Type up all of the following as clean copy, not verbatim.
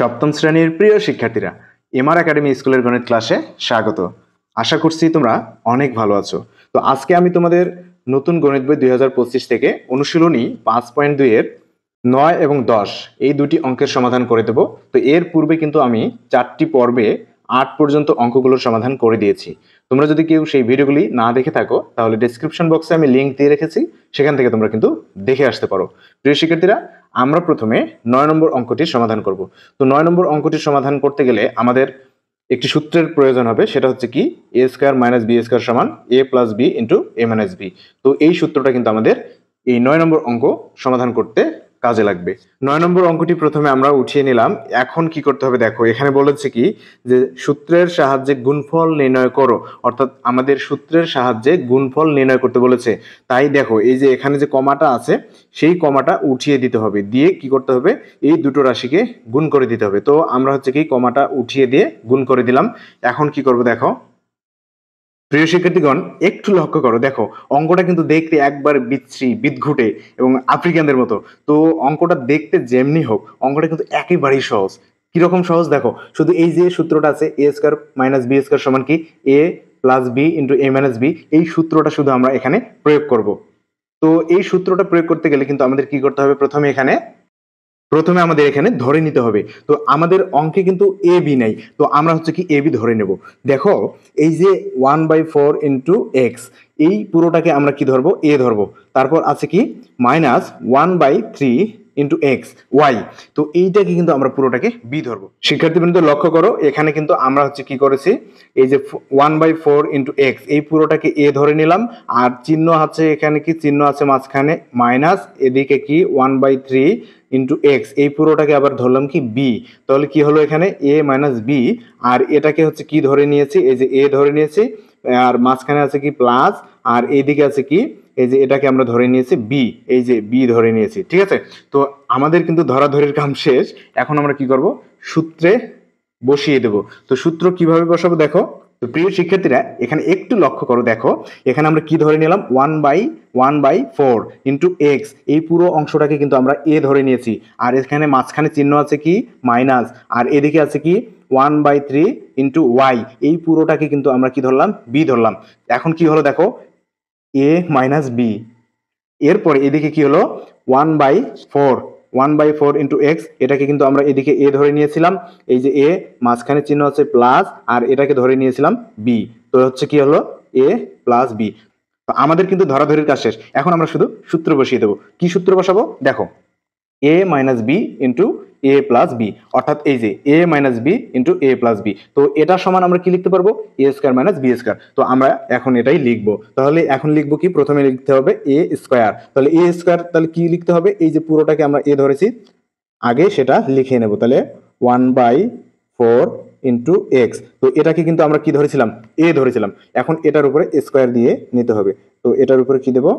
সপ্তম শ্রেণীর প্রিয় শিক্ষার্থীরা, এমআর একাডেমি স্কুলের গণিত ক্লাসে স্বাগত। আশা করছি তোমরা অনেক ভালো আছো। তো আজকে আমি তোমাদের নতুন গণিত বই 2025 থেকে অনুশীলনী 5.2 এর 9 এবং 10 এই দুটি অঙ্কের সমাধান করে দেব। তো এর পূর্বে কিন্তু আমি 4টি পর্বে 8 পর্যন্ত অঙ্কগুলোর সমাধান করে দিয়েছি। তোমরা যদি কেউ সেই ভিডিওগুলি না দেখে থাকো তাহলে ডেসক্রিপশন বক্সে আমি লিংক দিয়ে রেখেছি, সেখান থেকে তোমরা কিন্তু দেখে আসতে পারো। প্রিয় শিক্ষার্থীরা, আমরা প্রথমে 9 নম্বর অঙ্কটির সমাধান করব। তো 9 নম্বর অঙ্কটির সমাধান করতে গেলে আমাদের একটি সূত্রের প্রয়োজন হবে, সেটা হচ্ছে কি a square minus b square সমান a plus b into a minus b। তো এই সূত্রটা কিন্তু আমাদের এই 9 নম্বর অঙ্ক সমাধান করতে কাজে লাগবে। 9 নম্বর অঙ্কটি প্রথমে আমরা উঠিয়ে নিলাম। এখন কি করতে হবে দেখো, এখানে বলেছে কি যে সূত্রের সাহায্যে গুণফল নির্ণয় করো, অর্থাৎ আমাদের সূত্রের সাহায্যে গুণফল নির্ণয় করতে বলেছে। তাই দেখো এই যে এখানে যে কমাটা আছে সেই কমাটা উঠিয়ে দিতে হবে, দিয়ে কি করতে হবে এই দুটো রাশিকে গুণ করে দিতে হবে। তো আমরা হচ্ছে কি কমাটা উঠিয়ে দিয়ে গুণ করে দিলাম। এখন কি করব দেখো প্রিয় শিক্ষার্থীগণ, একটু লক্ষ্য করো, দেখো অঙ্কটা কিন্তু দেখতে একবার বিচ্ছিরি বিদঘুটে এবং আফ্রিকানদের মতো। তো অঙ্কটা দেখতে যেমনি হোক অঙ্কটা কিন্তু একেবারেই সহজ। কিরকম সহজ দেখো, শুধু এই যে সূত্রটা আছে a square minus b square সমান কি a plus b into a minus b, এই সূত্রটা শুধু আমরা এখানে প্রয়োগ করব। তো এই সূত্রটা প্রয়োগ করতে গেলে কিন্তু আমাদের কি করতে হবে, প্রথমে আমাদের এখানে ধরে নিতে হবে। তো আমাদের অঙ্কে কিন্তু এ বি নাই, তো আমরা হচ্ছে কি এ বি ধরে নেব। দেখো এই যে 1/4 ইন্টু এক্স, এই পুরোটাকে আমরা কি ধরবো, এ ধরবো। তারপর আছে কি মাইনাস 1/3 ইন্টু এক্স ওয়াই, তো এইটাকে কিন্তু আমরা পুরোটাকে বি ধরবো। শিক্ষার্থীবৃন্দ লক্ষ্য করো, এখানে কিন্তু আমরা হচ্ছে কি করেছি, এই যে 1/4 ইন্টু এক্স এই পুরোটাকে এ ধরে নিলাম, আর চিহ্ন আছে এখানে কি চিহ্ন আছে মাঝখানে মাইনাস, এদিকে কি 1/3 ইন্টু এক্স এই পুরোটাকে আবার ধরলাম কি বি। তাহলে কি হলো এখানে এ মাইনাস বি, আর এটাকে হচ্ছে কি ধরে নিয়েছি, এই যে এ ধরে নিয়েছি, আর মাঝখানে আছে কি প্লাস, আর এইদিকে আছে কি এই যে এটাকে আমরা ধরে নিয়েছি বি, এই যে বি ধরে নিয়েছি। ঠিক আছে, তো আমাদের কিন্তু ধরাধরির কাম শেষ। এখন আমরা কি করব, সূত্রে বসিয়ে দেব। তো সূত্র কিভাবে বসাবো দেখো। তো প্রিয় শিক্ষার্থীরা, এখানে একটু লক্ষ্য করো, দেখো এখানে আমরা কি ধরে নিলাম 1/4 ইন্টু এক্স, এই পুরো অংশটাকে কিন্তু আমরা এ ধরে নিয়েছি, আর এখানে মাঝখানে চিহ্ন আছে কি মাইনাস, আর এদিকে আছে কি 1/3 ইন্টু ওয়াই, এই পুরোটাকে কিন্তু আমরা কি ধরলাম, বি ধরলাম। এখন কি হলো দেখো এ মাইনাস বি, এরপরে এদিকে কি হলো 1/4 ইন্টু এক্স, এটাকে কিন্তু আমরা এদিকে এ ধরে নিয়েছিলাম, এই যে এ মাঝখানে চিহ্ন আছে প্লাস, আর এটাকে ধরে নিয়েছিলাম বি। তো হচ্ছে কি হলো এ প্লাস বি। তো আমাদের কিন্তু ধরাধরির কাজ শেষ। এখন আমরা শুধু সূত্র বসিয়ে দেবো। কি সূত্র বসাবো দেখো, a minus B into A plus B, অর্থাৎ এই যে a minus B into A plus B. তো এটা সমান আমরা কি লিখতে পারবো, A square minus B square. তো আমরা এখন এটাই লিখবো। তাহলে এখন লিখবো কি, প্রথমে লিখতে হবে এ স্কয়ার। তাহলে এ স্কয়ার তাহলে কি লিখতে হবে, এই যে পুরোটাকে আমরা এ ধরেছি আগে সেটা লিখে নেব। তাহলে 1/4 ইন্টু এক্স, তো এটাকে কিন্তু আমরা কি ধরেছিলাম, এ ধরেছিলাম। এখন এটার উপরে স্কয়ার দিয়ে নিতে হবে। তো এটার উপরে কি দেবো,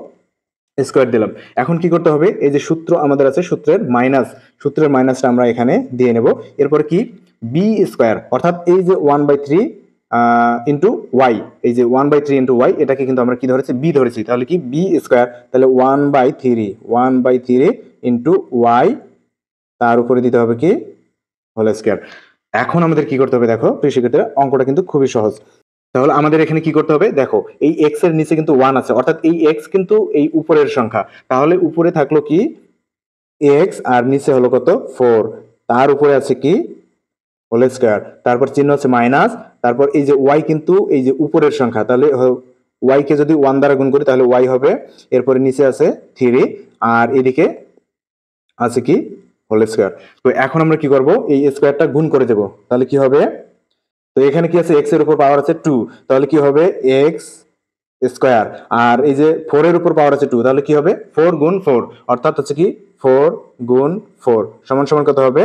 স্কয়ার দিলাম। এখন কি করতে হবে, এই যে সূত্র আমাদের আছে সূত্রের মাইনাসটা আমরা এখানে দিয়ে নেব। এরপরে কি বি স্কয়ার, অর্থাৎ এই যে 1/3 ইন্টু ওয়াই, এই যে 1/3 ইন্টু ওয়াই, এটাকে কিন্তু আমরা কি ধরেছি, বি ধরেছি। তাহলে কি বি স্কয়ার, তাহলে 1/3 ইন্টু ওয়াই, তার উপরে দিতে হবে কি হোল স্কয়ার। এখন আমাদের কি করতে হবে দেখো প্রিয় শিক্ষার্থীরা, অঙ্কটা কিন্তু খুবই সহজ। তাহলে আমাদের এখানে কি করতে হবে দেখো, এই এক্স এর নিচে কিন্তু 1 আছে, অর্থাৎ এই এক্স কিন্তু এই উপরের সংখ্যা। তাহলে উপরে থাকলো কি এক্স, আর নিচে হলো কত 4, তার উপরে আছে কি হোল স্কয়ার, তারপর চিহ্ন আছে মাইনাস, তারপর এই যে ওয়াই কিন্তু এই যে উপরের সংখ্যা, তাহলে ওয়াই কে যদি 1 দ্বারা গুণ করি তাহলে ওয়াই হবে, এরপরে নিচে আছে 3, আর এদিকে আছে কি হোল স্কয়ার। তো এখন আমরা কি করব, এই স্কয়ারটা গুণ করে দেব। তাহলে কি হবে, তো এখানে কি আছে এক্স এর উপর পাওয়ার আছে 2, তাহলে কি হবে এক্স স্কয়ার, আর এই যে 4 এর উপর পাওয়ার আছে 2, তাহলে কি হবে 4 গুণ 4, অর্থাৎ হচ্ছে কি 4 গুণ 4 সমান সমান কত হবে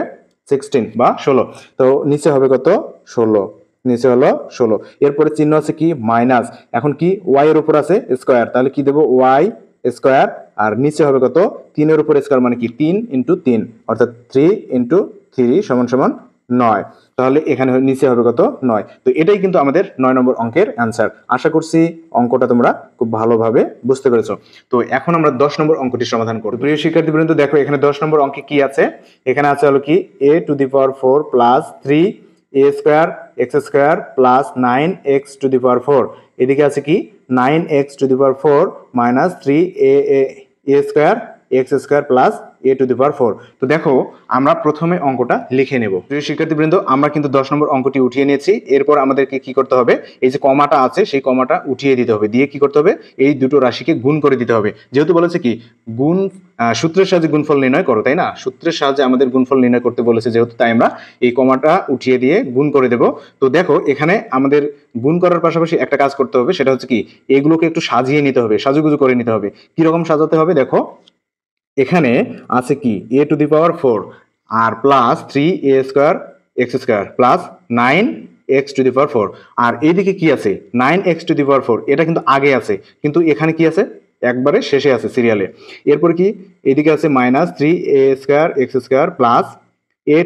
16 বা 16। তো নিচে হবে কত 16, নিচে হলো 16। এরপরে চিহ্ন আছে কি মাইনাস, এখন কি ওয়াই এর উপর আছে স্কয়ার, তাহলে কি দেবো ওয়াই স্কয়ার, আর নিচে হবে কত 3 এর উপর স্কয়ার মানে কি 3 ইন্টু 3, অর্থাৎ 3 ইন্টু 3 সমান সমান 9। তাহলে এখানে নিচে হবে কত 9। তো এটাই কিন্তু আমাদের 9 নম্বর অঙ্কের অ্যান্সার। আশা করছি অঙ্কটা তোমরা খুব ভালোভাবে বুঝতে পেরেছো। তো এখন আমরা 10 নম্বর অঙ্কটি সমাধান করব। প্রিয় শিক্ষার্থীবৃন্দ দেখো এখানে 10 নম্বর অঙ্কে কি আছে। এখানে আছে হলো কি a⁴ plus 3a² plus 9x⁴। এদিকে আছে কি 9x⁴ minus 3a² plus a⁴। তো দেখো আমরা প্রথমে অঙ্কটা লিখে নেব। প্রিয় শিক্ষার্থীবৃন্দ আমরা কিন্তু 10 নম্বর অঙ্কটি উঠিয়ে নিয়েছি। এরপর আমাদেরকে কি করতে হবে, এই যে কমাটা আছে সেই কমাটা উঠিয়ে দিতে হবে, দিয়ে কি করতে হবে এই দুটো রাশিকে গুণ করে দিতে হবে। যেহেতু বলেছে কি গুণ সূত্রের সাহায্যে গুণফল নির্ণয় করো, তাই না? সূত্রের সাহায্যে আমাদের গুণফল নির্ণয় করতে বলেছে যেহেতু, তাই আমরা এই কমাটা উঠিয়ে দিয়ে গুণ করে দেব। তো দেখো এখানে আমাদের গুণ করার পাশাপাশি একটা কাজ করতে হবে, সেটা হচ্ছে কি এগুলোকে একটু সাজিয়ে নিতে হবে, সাজুগুজু করে নিতে হবে। কিরকম সাজাতে হবে দেখো, এখানে আছে কি a⁴ আর প্লাস 3a² প্লাস 9x⁴। আর এইদিকে কি আছে 9x⁴, এটা কিন্তু আগে আছে, কিন্তু এখানে কি আছে একবারে শেষে আছে সিরিয়ালে। এরপর কি এদিকে আছে মাইনাস 3a² প্লাস a⁴,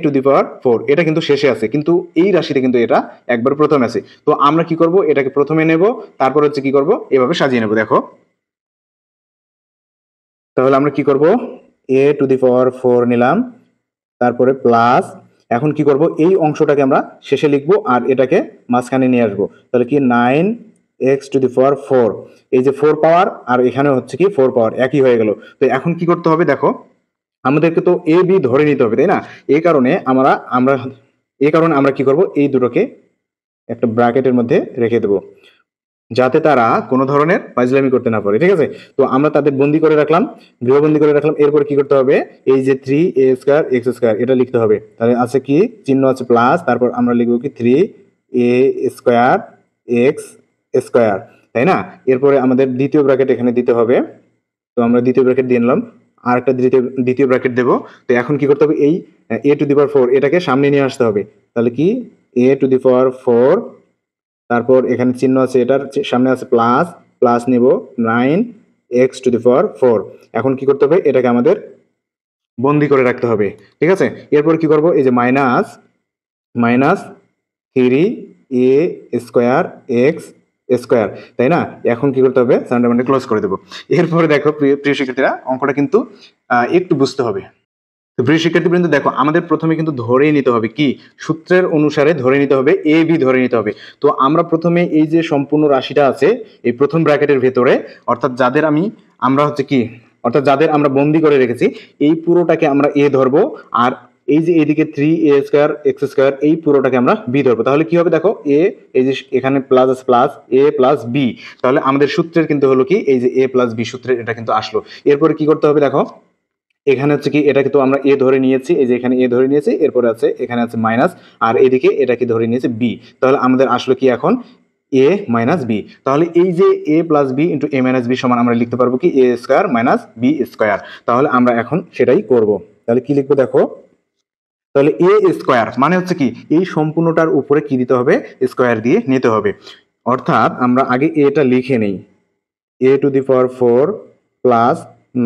এটা কিন্তু শেষে আছে, কিন্তু এই রাশিতে কিন্তু এটা একবার প্রথমে আছে। তো আমরা কি করব, এটাকে প্রথমে নেব, তারপর হচ্ছে কি করব এভাবে সাজিয়ে নেব। দেখো তাহলে আমরা কি করব a⁴ নিলাম, তারপরে প্লাস, এখন কি করব এই অংশটাকে আমরা শেষে লিখব আর এটাকে মাঝখানে নিয়ে আসবো। তাহলে কি 9x⁴, এই যে 4 পাওয়ার আর এখানে হচ্ছে কি 4 পাওয়ার একই হয়ে গেল। তো এখন কি করতে হবে দেখো, আমাদেরকে তো a b ধরে নিতে হবে, তাই না? এই কারণে আমরা কি করব এই দুটোকে একটা ব্র্যাকেটের মধ্যে রেখে দেবো, যাতে তারা কোনো ধরনের ফাজলামি করতে না পারে, ঠিক আছে? তো আমরা তাদের বন্দি করে রাখলাম, গৃহবন্দী করে রাখলাম। এরপর কি করতে হবে, এই যে 3a² এটা লিখতে হবে। তাহলে আছে কি চিহ্ন আছে প্লাস, তারপর আমরা লিখবো কি 3a²x², তাই না? এরপরে আমাদের দ্বিতীয় ব্র্যাকেট এখানে দিতে হবে। তো আমরা দ্বিতীয় ব্র্যাকেট দিয়ে নিলাম, আর একটা দ্বিতীয় ব্র্যাকেট দেবো। তো এখন কি করতে হবে, এই a⁴ এটাকে সামনে নিয়ে আসতে হবে। তাহলে কি a⁴, তারপর এখানে চিহ্ন আছে, এটার সামনে আছে প্লাস, প্লাস নেব 9x⁴। এখন কি করতে হবে, এটাকে আমাদের বন্দি করে রাখতে হবে, ঠিক আছে? এরপর কি করব, এই যে মাইনাস 3a²x², তাই না? এখন কি করতে হবে, সানডারম্যানটা ক্লোজ করে দেবো। এরপরে দেখো প্রিয় শিক্ষার্থীরা অঙ্কটা কিন্তু একটু বুঝতে হবে। তো প্রিয় শিক্ষার্থীবৃন্দ দেখো আমাদের প্রথমে কিন্তু ধরেই নিতে হবে কি সূত্রের অনুসারে ধরে নিতে হবে a b ধরে নিতে হবে। তো আমরা প্রথমে এই যে সম্পূর্ণ রাশিটা আছে এই প্রথম ব্র্যাকেটের ভেতরে, অর্থাৎ যাদের আমরা বন্দি করে রেখেছি এই পুরোটাকে আমরা a ধরবো, আর এই যে এদিকে 3a²x² এই পুরোটাকে আমরা b ধরবো। তাহলে কি হবে দেখো, এই যে এখানে প্লাস আছে, প্লাস a প্লাস b, তাহলে আমাদের সূত্রের কিন্তু হলো কি এই যে a প্লাস b সূত্রের এটা কিন্তু আসলো। এরপরে কি করতে হবে দেখো, এখানে হচ্ছে কি এটাকে তো আমরা a ধরে নিয়েছি, এই যে এখানে a ধরে নিয়েছি, এরপরে আছে এখানে আছে মাইনাস, আর এদিকে এটাকে ধরে নিয়েছি b। তাহলে আমাদের আসলো কি এখন a মাইনাস b। তাহলে এই যে a plus b into a minus b সমান আমরা লিখতে পারবো কি a² মাইনাস b²। তাহলে আমরা এখন সেটাই করব। তাহলে কি লিখবো দেখো, তাহলে a² মানে হচ্ছে কি এই সম্পূর্ণটার উপরে কি দিতে হবে, স্কোয়ার দিয়ে নিতে হবে। অর্থাৎ আমরা আগে এটা লিখে নেই, a⁴ প্লাস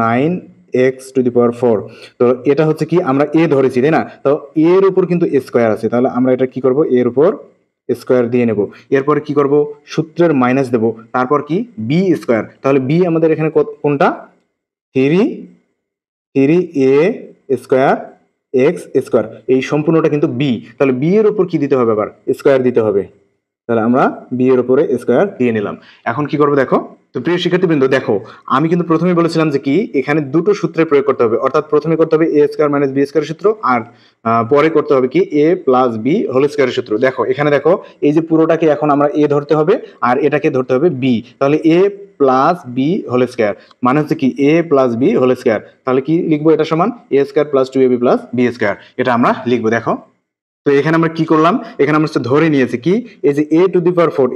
9x⁴। তো এটা হচ্ছে কি আমরা a ধরেছি, তাই না? তো এর উপর কিন্তু স্কোয়ার আছে, তাহলে আমরা এটা কি করব, এর উপর স্কোয়ার দিয়ে নেব। এরপরে কি করব, সূত্রের মাইনাস দেব, তারপর কি b²। তাহলে b আমাদের এখানে কোনটা, 3a²x², এই সম্পূর্ণটা কিন্তু b। তাহলে b এর উপর কি দিতে হবে, আবার স্কোয়ার দিতে হবে। তাহলে আমরা b এর উপরে স্কোয়ার দিয়ে নিলাম। এখন কি করবো দেখো, তো প্রিয় শিক্ষার্থীবৃন্দ দেখো আমি কিন্তু প্রথমে বলেছিলাম যে কি এখানে দুটো সূত্রের প্রয়োগ করতে হবে, অর্থাৎ প্রথমে করতে হবে a² মাইনাস b² সূত্র, আর পরে করতে হবে কি a প্লাস b হোল স্কোয়ারের সূত্র। দেখো এখানে দেখো এই যে পুরোটাকে এখন আমরা a ধরতে হবে আর এটাকে ধরতে হবে b। তাহলে a plus b whole square মানে হচ্ছে কি a plus b whole square. তাহলে কি লিখবো, এটা সমান a² plus 2ab plus b², এটা আমরা লিখবো। দেখো তো এখানে আমরা কি করলাম, এখানে আমরা ধরে নিয়েছি কি এই যে a⁴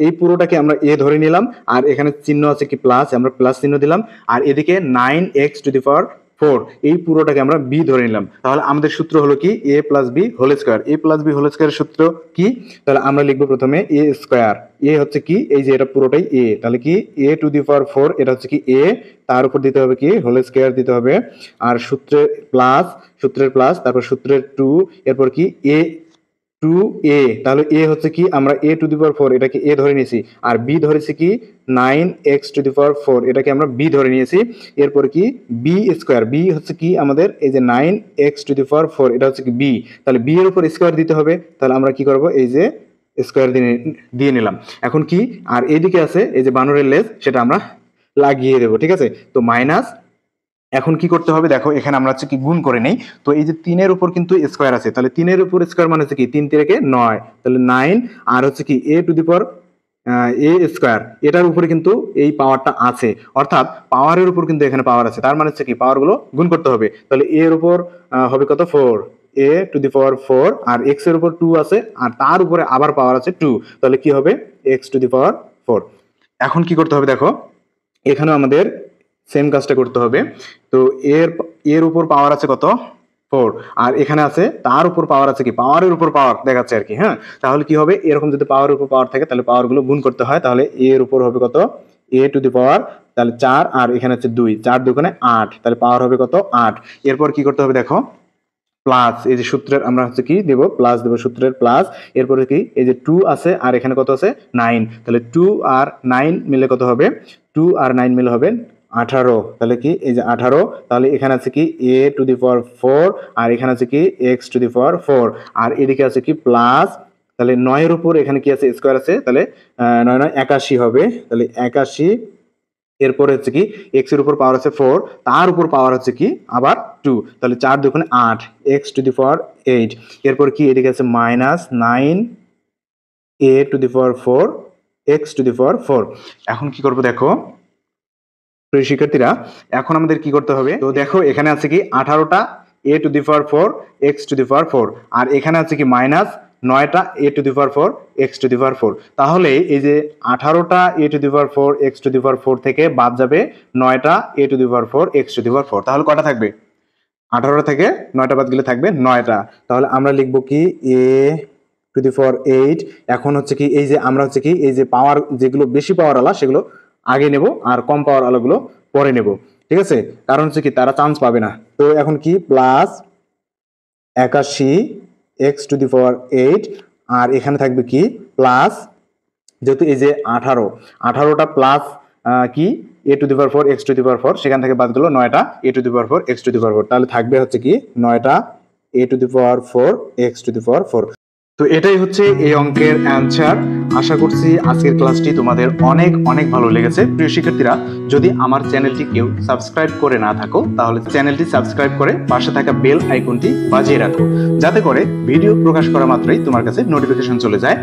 এই পুরোটাকে আমরা a ধরে নিলাম, আর এখানে চিহ্ন আছে কি প্লাস, আমরা প্লাস চিহ্ন দিলাম, আর এদিকে 9x⁴ এই পুরোটাকে আমরা b ধরে নিলাম। তাহলে আমাদের সূত্র হলো কি a plus b whole square. a plus b whole স্কোয়ারের সূত্র কি, তাহলে আমরা লিখবো প্রথমে a², a হচ্ছে কি এই যে এটা পুরোটাই a, তাহলে কি a⁴ এটা হচ্ছে কি a, তার উপর দিতে হবে কি হোল স্কোয়ার দিতে হবে, আর সূত্রের প্লাস, তারপর সূত্রের 2, এরপর কি a² 2a, তাহলে a হচ্ছে কি আমরা a টু দি পাওয়ার 4 এটাকে a ধরে নিয়েছি, আর b ধরেছি কি 9x টু দি পাওয়ার 4 এটাকে আমরা b ধরে নিয়েছি। এরপর কি b স্কয়ার, b হচ্ছে কি আমাদের এই যে 9x টু দি পাওয়ার 4 এটা হচ্ছে কি b, তাহলে b এর উপর স্কয়ার দিতে হবে, তাহলে আমরা কি করব এই যে স্কয়ার দিয়ে নিলাম। এখন কি আর এইদিকে আছে এই যে বানরের লেজ, সেটা আমরা লাগিয়ে দেব, ঠিক আছে। তো মাইনাস, এখন কি করতে হবে দেখো এখানে আমরা হচ্ছে কি গুণ করে নেই। তো এই যে 3 এর উপর কিন্তু স্কয়ার আছে, তাহলে 3 এর উপর স্কয়ার মানে হচ্ছে কি 3 3 9, তাহলে 9 আর হচ্ছে কি a to the power a square, এটার উপরে কিন্তু এই পাওয়ারটা আছে, অর্থাৎ পাওয়ারের উপর কিন্তু এখানে পাওয়ার আছে, তার মানে হচ্ছে কি পাওয়ার গুলো গুণ করতে হবে। তাহলে a এর উপর হবে কত 4, a টু দি পাওয়ার 4, আর x এর উপর 2 আছে, আর তার উপরে আবার পাওয়ার আছে 2, তাহলে কি হবে x টু দি পাওয়ার 4। এখন কি করতে হবে দেখো এখানে আমাদের সেম কাজটা করতে হবে। তো এর উপর পাওয়ার আছে কত 4, আর এখানে আছে তার উপর পাওয়ার আছে কি পাওয়ারের উপর পাওয়ার দেখাচ্ছে আর কি। হ্যাঁ, তাহলে কি হবে এরকম যদি পাওয়ারের উপর পাওয়ার থাকে তাহলে পাওয়ার গুলো গুণ করতে হয়, তাহলে এর উপর হবে কত a টু দি পাওয়ার, তাহলে 4 আর এখানে হচ্ছে 2, 4 দুগুণে 8, তাহলে পাওয়ার হবে কত 8। এরপর কি করতে হবে দেখো প্লাস, এই যে সূত্রের আমরা হচ্ছে কি দেব প্লাস দেব, সূত্রের প্লাস, এরপরে কি এই যে 2 আছে আর এখানে কত আছে 9, তাহলে 2 আর 9 মিলে কত হবে 2 আর 9 মিলে হবে 18, তাহলে কি এই যে 18, তাহলে এখানে আছে কি a টু দি পাওয়ার 4 আর এখানে আছে কি x টু দি পাওয়ার 4, আর এদিকে আছে কি প্লাস, তাহলে 9 এর উপর এখানে কি আছে স্কয়ার আছে, তাহলে 9 9 81 হবে, তাহলে 81। এরপরে হচ্ছে কি x এর উপর পাওয়ার আছে 4, তার উপর পাওয়ার হচ্ছে কি আবার 2, তাহলে 4 দুগুণে 8, x টু দি পাওয়ার 8। এরপর কি এদিকে আছে minus 9 a to the power 4 x to the power 4। এখন কি করব দেখো প্রিয় শিক্ষার্থীরা, এখন আমাদের কি করতে হবে, তো দেখো এখানে আছে কি 18টা a to the power 4 x to the power 4, আর এখানে আছে কি মাইনাস 9টা a to the power 4 x to the power 4, তাহলে এই যে 18টা a to the power 4 x to the power 4 থেকে বাদ যাবে 9টা a to the power 4 x to the power 4, তাহলে কটা থাকবে 18টা থেকে 9টা বাদ গেলে থাকবে 9টা, তাহলে আমরা লিখবো কি a টু দি পাওয়ার 8। এখন হচ্ছে কি এই যে আমরা হচ্ছে কি এই যে পাওয়ার যেগুলো বেশি পাওয়ার আলা সেগুলো আগে নেব আর কম পাওয়ার আলাগুলো পরে নেব, ঠিক আছে, কারণ হচ্ছে কি তারা চান্স পাবে না। তো এখন কি plus 81 x to the power 8, আর এখানে থাকবে কি প্লাস, যেহেতু এই যে 18টা প্লাস কি a to the power 4 x to the power 4, সেখান থেকে বাদ গেল 9টা a to the power 4 x to the power 4, তাহলে থাকবে হচ্ছে কি 9টা a to the power 4 x to the power 4। তো এটাই হচ্ছে এই অঙ্কের অ্যান্সার। আশা করছি আজকের ক্লাসটি তোমাদের অনেক অনেক ভালো লেগেছে। প্রিয় শিক্ষার্থীরা, যদি আমার চ্যানেলটি কেউ সাবস্ক্রাইব করে না থাকো তাহলে চ্যানেলটি সাবস্ক্রাইব করে পাশে থাকা বেল আইকনটি বাজিয়ে রাখো, যাতে করে ভিডিও প্রকাশ করা মাত্রই তোমার কাছে নোটিফিকেশন চলে যায়।